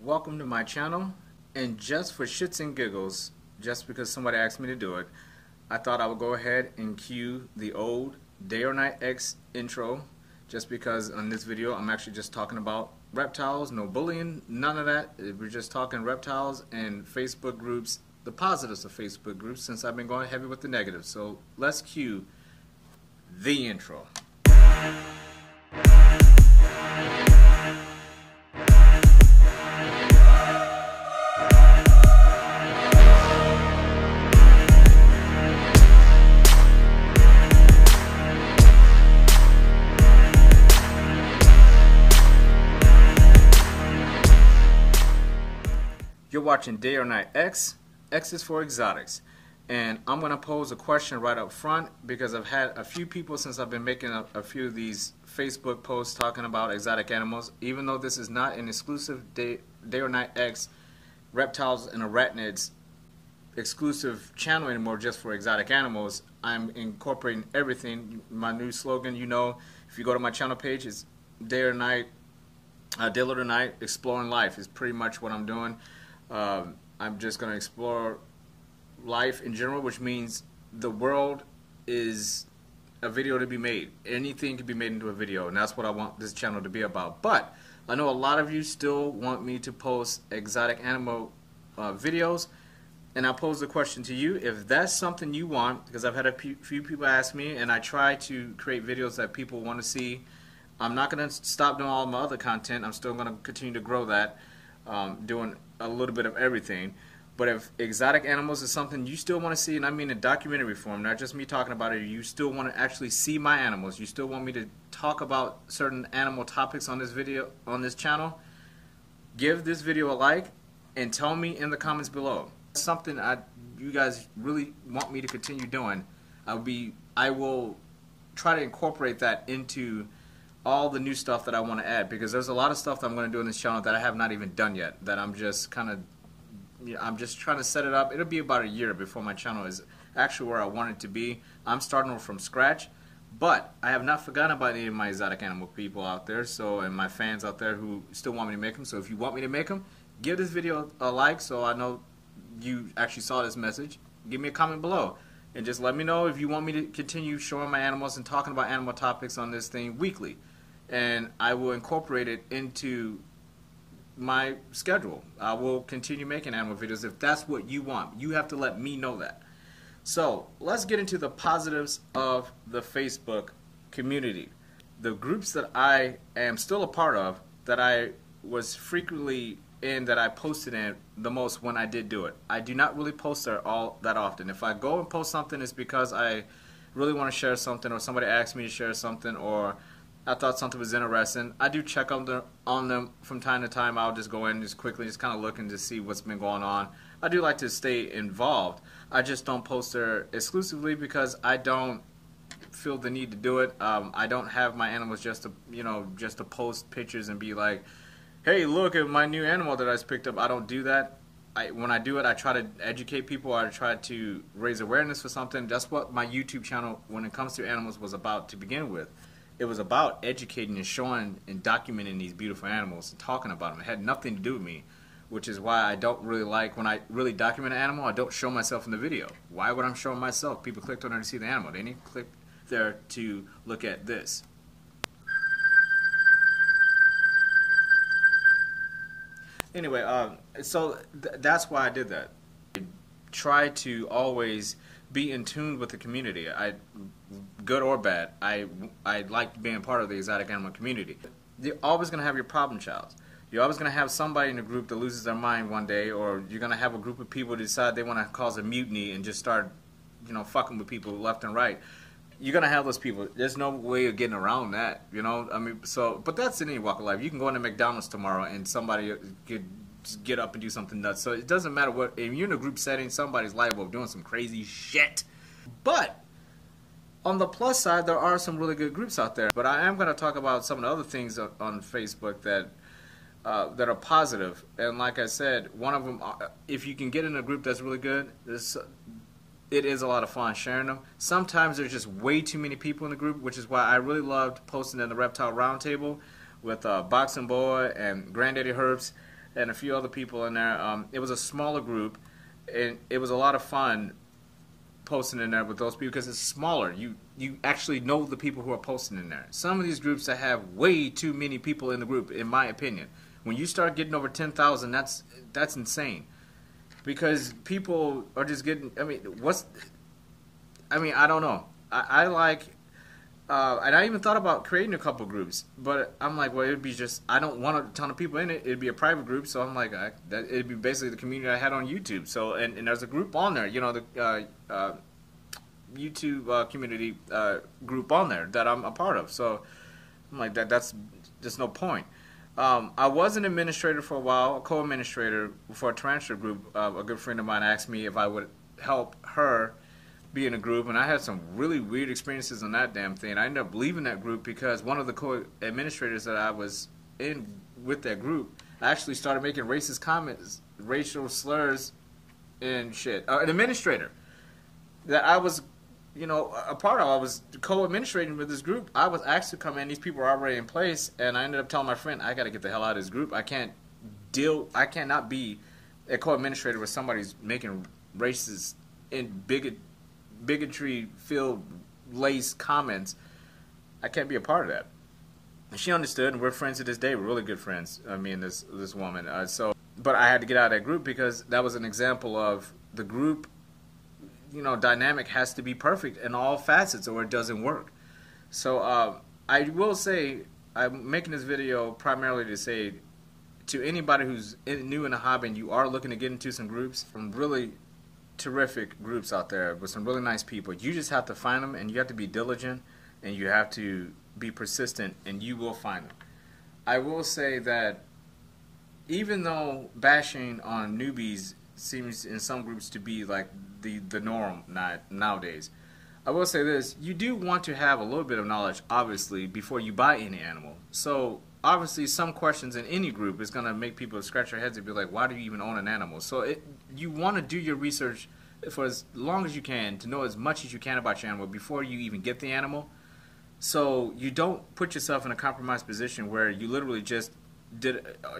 welcome to my channel, and just for shits and giggles, just because somebody asked me to do it, I thought I would go ahead and cue the old Day or Night X intro, just because on this video I'm actually just talking about reptiles, no bullying, none of that. We're just talking reptiles and Facebook groups, the positives of Facebook groups, since I've been going heavy with the negatives. So let's cue the intro. You're watching Day or Night X. X is for exotics. And I'm going to pose a question right up front because I've had a few people since I've been making a few of these Facebook posts talking about exotic animals. Even though this is not an exclusive Day or Night X reptiles and arachnids exclusive channel anymore just for exotic animals, I'm incorporating everything. My new slogan, you know, if you go to my channel page, it's Day or Night, Day or Night, Exploring Life is pretty much what I'm doing. I'm just going to explore life in general, which means the world is a video to be made. Anything can be made into a video, and that's what I want this channel to be about. But I know a lot of you still want me to post exotic animal videos, and I pose the question to you, if that's something you want, because I've had a few people ask me, and I try to create videos that people want to see. I'm not going to stop doing all my other content. I'm still going to continue to grow that, doing a little bit of everything. But if exotic animals is something you still want to see, and I mean in documentary form, not just me talking about it, you still want to actually see my animals, you still want me to talk about certain animal topics on this video, on this channel, give this video a like and tell me in the comments below. Something you guys really want me to continue doing. I will try to incorporate that into all the new stuff that I want to add, because there's a lot of stuff that I'm going to do in this channel that I have not even done yet, that I'm just trying to set it up. It'll be about a year before my channel is actually where I want it to be. I'm starting from scratch, but I have not forgotten about any of my exotic animal people out there, and my fans out there who still want me to make them. So if you want me to make them, give this video a like so I know you actually saw this message. Give me a comment below and just let me know if you want me to continue showing my animals and talking about animal topics on this thing weekly, and I will incorporate it into my schedule. I will continue making animal videos if that's what you want. You have to let me know that. So let's get into the positives of the Facebook community. The groups that I am still a part of, that I was frequently in, that I posted in the most when I did do it. I do not really post there all that often. If I go and post something, it's because I really want to share something, or somebody asked me to share something, or I thought something was interesting. I do check on them from time to time. I'll just go in just quickly, just kind of looking to see what's been going on. I do like to stay involved. I just don't post there exclusively because I don't feel the need to do it. I don't have my animals just to post pictures and be like, hey, look at my new animal that I just picked up. I don't do that. When I do it, I try to educate people. I try to raise awareness for something. That's what my YouTube channel, when it comes to animals, was about to begin with. It was about educating and showing and documenting these beautiful animals and talking about them. It had nothing to do with me, which is why I don't really like, when I really document an animal, I don't show myself in the video. Why would I show myself? People clicked on there to see the animal. They didn't click there to look at this. Anyway, so that's why I did that. I try to always be in tune with the community. Good or bad, I like being part of the exotic animal community. You're always going to have your problem childs. You're always going to have somebody in a group that loses their mind one day, or you're going to have a group of people that decide they want to cause a mutiny and just start, fucking with people left and right. You're going to have those people. There's no way of getting around that, I mean, but that's in any walk of life. You can go into McDonald's tomorrow and somebody could just get up and do something nuts. So it doesn't matter what, if you're in a group setting, somebody's liable of doing some crazy shit. But on the plus side, there are some really good groups out there. But I am going to talk about some of the other things on Facebook that are positive. And like I said, one of them, if you can get in a group that's really good, it is a lot of fun sharing them. Sometimes there's just way too many people in the group, which is why I really loved posting in the Reptile Roundtable with Boxing Boy and Granddaddy Herbs. and a few other people in there. It was a smaller group, and it was a lot of fun posting in there with those people because it's smaller. You actually know the people who are posting in there. Some of these groups that have way too many people in the group, in my opinion. When you start getting over 10,000, that's insane. Because people are just getting, I don't know. I like, and I even thought about creating a couple groups, but I'm like, well, it'd be just, I don't want a ton of people in it. It'd be a private group, so I'm like, it'd be basically the community I had on YouTube. So, and there's a group on there, the YouTube community group on there that I'm a part of. So I'm like, that's just no point. I was an administrator for a while, a co-administrator for a Tarantula group. A good friend of mine asked me if I would help her be in a group, and I had some really weird experiences on that damn thing. I ended up leaving that group because one of the co-administrators that I was in with that group actually started making racist comments, racial slurs, and shit. An administrator that I was, a part of. I was co-administrating with this group. I was asked to come in. These people were already in place, and I ended up telling my friend, I got to get the hell out of this group. I cannot be a co-administrator with somebody's making racist and bigotry-filled lace comments. I can't be a part of that. And she understood, and we're friends to this day. We're really good friends, me and this woman. But I had to get out of that group because that was an example of the group, dynamic has to be perfect in all facets or it doesn't work. So I will say, I'm making this video primarily to say to anybody who's new in the hobby and you are looking to get into some groups, some really terrific groups out there with some really nice people. You just have to find them, and you have to be diligent, and you have to be persistent, and you will find them. I will say that even though bashing on newbies seems in some groups to be like the norm nowadays, I will say this: you do want to have a little bit of knowledge, obviously, before you buy any animal. So obviously some questions in any group is going to make people scratch their heads and be like, why do you even own an animal? So you want to do your research for as long as you can to know as much as you can about your animal before you even get the animal. So you don't put yourself in a compromised position where you literally just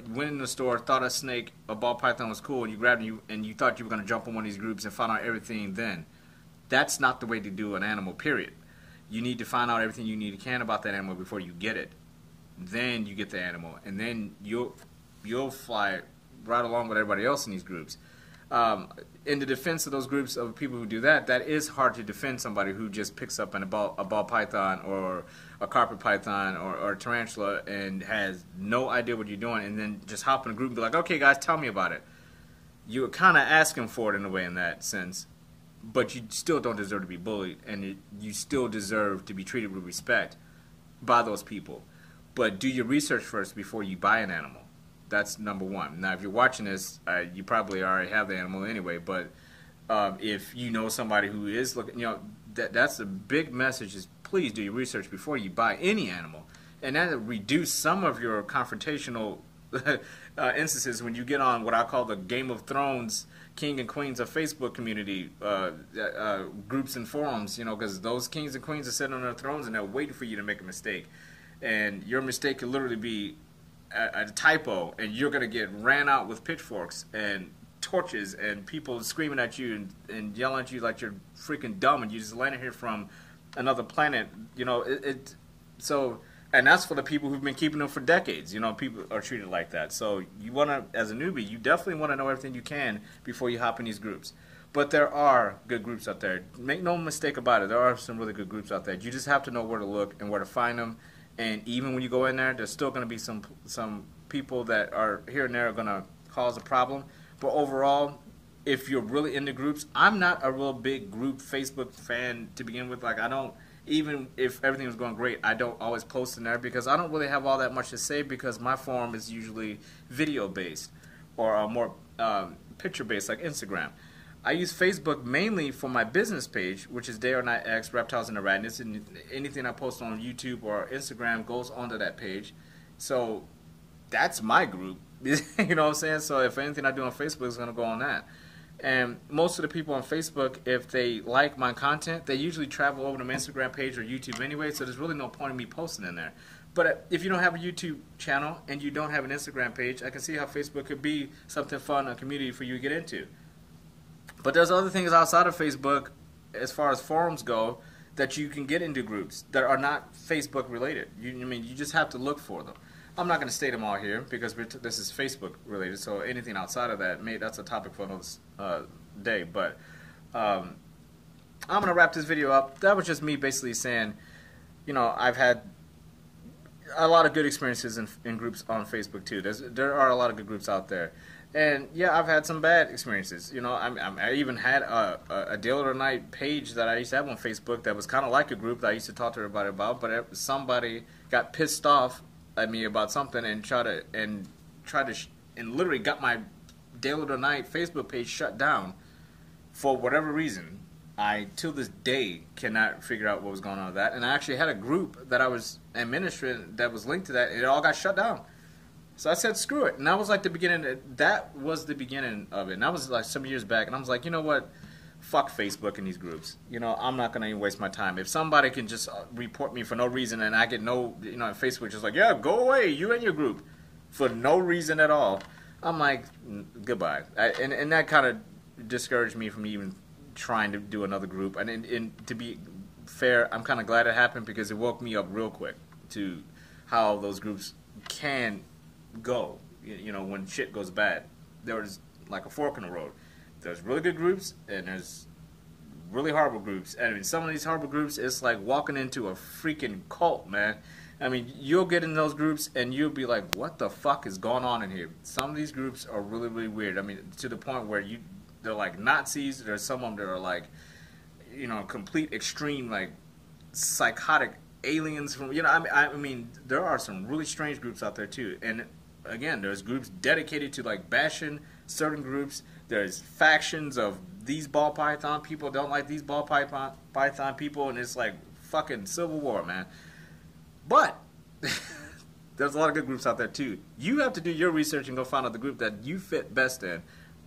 went in the store, thought a snake, a ball python was cool, and you grabbed it and you thought you were going to jump on one of these groups and find out everything then. That's not the way to do an animal, period. You need to find out everything you need to can about that animal before you get it. Then you get the animal, and then you'll fly right along with everybody else in these groups. In the defense of those groups of people who do that, that is hard to defend somebody who just picks up a ball python or a carpet python or a tarantula and has no idea what you're doing, and then just hop in a group and be like, okay guys, tell me about it. You're kind of asking for it in a way in that sense, but you still don't deserve to be bullied, and you still deserve to be treated with respect by those people. But do your research first before you buy an animal. That's number one. Now, if you're watching this, you probably already have the animal anyway. But if you know somebody who is looking, that's a big message: is please do your research before you buy any animal, and that'll reduce some of your confrontational instances when you get on what I call the Game of Thrones king and queens of Facebook community groups and forums. Because those kings and queens are sitting on their thrones and they're waiting for you to make a mistake. And your mistake could literally be a typo, and you're going to get ran out with pitchforks and torches and people screaming at you and yelling at you like you're freaking dumb and you just landed here from another planet. So, and that's for the people who've been keeping them for decades. People are treated like that. So you want to, as a newbie, you definitely want to know everything you can before you hop in these groups. But there are good groups out there. Make no mistake about it. There are some really good groups out there. You just have to know where to look and where to find them. And even when you go in there, there's still going to be some people that are here and there are going to cause a problem. But overall, if you're really into groups, I'm not a real big group Facebook fan to begin with. Like, I don't, even if everything was going great, I don't always post in there because I don't really have all that much to say because my forum is usually video-based or more picture-based like Instagram. I use Facebook mainly for my business page, which is Day or Night X, Reptiles and Arachnids, and anything I post on YouTube or Instagram goes onto that page. So that's my group. You know what I'm saying? So if anything I do on Facebook is going to go on that. And most of the people on Facebook, if they like my content, they usually travel over to my Instagram page or YouTube anyway, so there's really no point in me posting in there. But if you don't have a YouTube channel and you don't have an Instagram page, I can see how Facebook could be something fun, a community for you to get into. But there's other things outside of Facebook, as far as forums go, that you can get into groups that are not Facebook related. You just have to look for them. I'm not going to state them all here because this is Facebook related, so anything outside of that, that's a topic for another day. But I'm going to wrap this video up. That was just me basically saying, I've had a lot of good experiences in groups on Facebook too. There are a lot of good groups out there. And yeah, I've had some bad experiences. I even had a Deal or Night page that I used to have on Facebook that was kind of like a group that I used to talk to everybody about, but somebody got pissed off at me about something and literally got my Deal or Night Facebook page shut down for whatever reason. I till this day cannot figure out what was going on with that. And I actually had a group that I was administering that was linked to that, and it all got shut down. So I said, screw it. And that was like the beginning. That was the beginning of it. And that was like some years back. And I was like, you know what? Fuck Facebook and these groups. I'm not going to even waste my time. If somebody can just report me for no reason and I get no, Facebook just like, yeah, go away, you and your group, for no reason at all, I'm like, goodbye. And that kind of discouraged me from even trying to do another group. And to be fair, I'm kind of glad it happened because it woke me up real quick to how those groups can go, when shit goes bad. There's like a fork in the road. There's really good groups and there's really horrible groups. And in some of these horrible groups, it's like walking into a freaking cult, man. You'll get in those groups and you'll be like, what the fuck is going on in here? Some of these groups are really, really weird. To the point where they're like Nazis. There's some of them that are like, complete extreme, like psychotic aliens from, there are some really strange groups out there too. And again, there's groups dedicated to like bashing certain groups. There's factions of these ball python people don't like these ball python people, and it's like fucking civil war, man. But there's a lot of good groups out there too. You have to do your research and go find out the group that you fit best in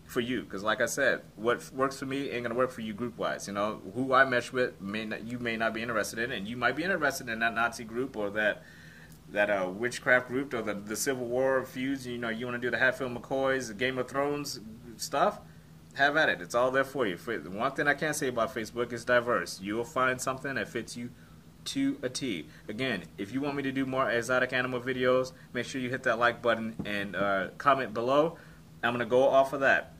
for you, because like I said, what works for me ain't gonna work for you group wise. Who I mesh with you may not be interested in, and you might be interested in that Nazi group or that witchcraft group or the Civil War feuds. You want to do the Hatfield McCoys, the Game of Thrones stuff. Have at it. It's all there for you. One thing I can say about Facebook is diverse. You will find something that fits you to a T. Again, if you want me to do more exotic animal videos, make sure you hit that like button and comment below. I'm gonna go off of that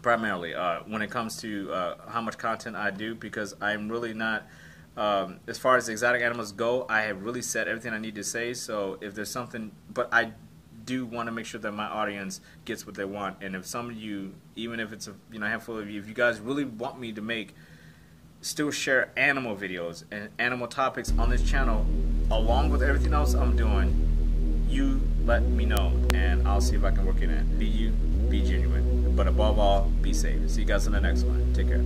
primarily when it comes to how much content I do, because I'm really not, as far as exotic animals go, I have really said everything I need to say. So if there's something, but I do want to make sure that my audience gets what they want. And if some of you, even if it's a handful of you, if you guys really want me to still share animal videos and animal topics on this channel along with everything else I'm doing, you let me know and I'll see if I can work it in. Be you, be genuine, but above all, be safe. See you guys in the next one. Take care.